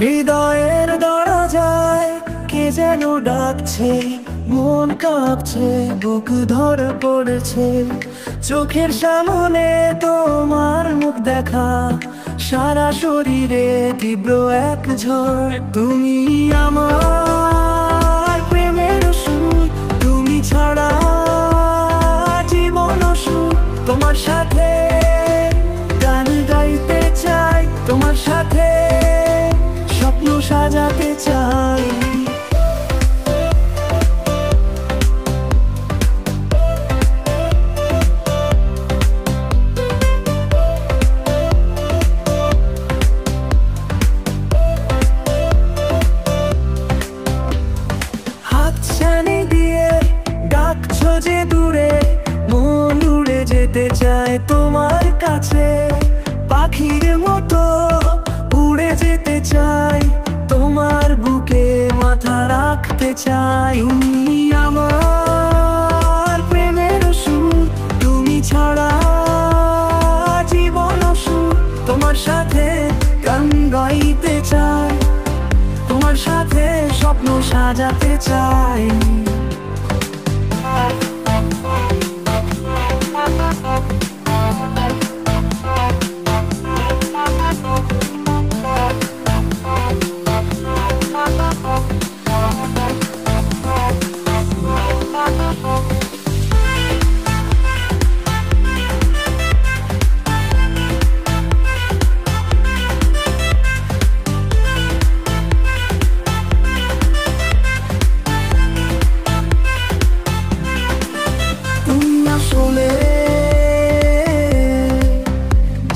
হৃদয়ের দরজায় কে যেন ডাকছে, মন কাঁপছে, বুক ধরে পড়েছে। চোখের সামনে তোমার মুখ দেখা, সারা শরীরে তীব্র এক ঝড়। তুমি আমার প্রেমের সুর, তুমি ছাড়া জীবন সুর। তোমার সাথে গান গাইতে চাই, তোমার সাথে স্বপ্ন সাজাতে চাই। হাতছানি দিয়ে ডাকছো যে দূরে, মন উড়ে যেতে চায় তোমার কাছে। পাখির মতো উড়ে যেতে চাই, তোমার বুকে মাথা রাখতে চাই। তুমি আমার প্রেমের সুর, তুমি ছাড়া জীবন সুর। তোমার সাথে গান গাইতে চাই, তোমার সাথে স্বপ্ন সাজাতে চাই।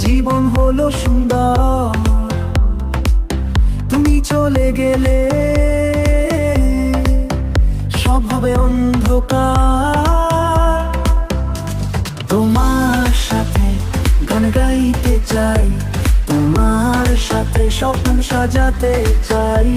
জীবন হলো সুন্দর, তুমি চলে গেলে সব হবে অন্ধকার। তোমার সাথে গান গাইতে চাই, তোমার সাথে স্বপ্ন সাজাতে চাই।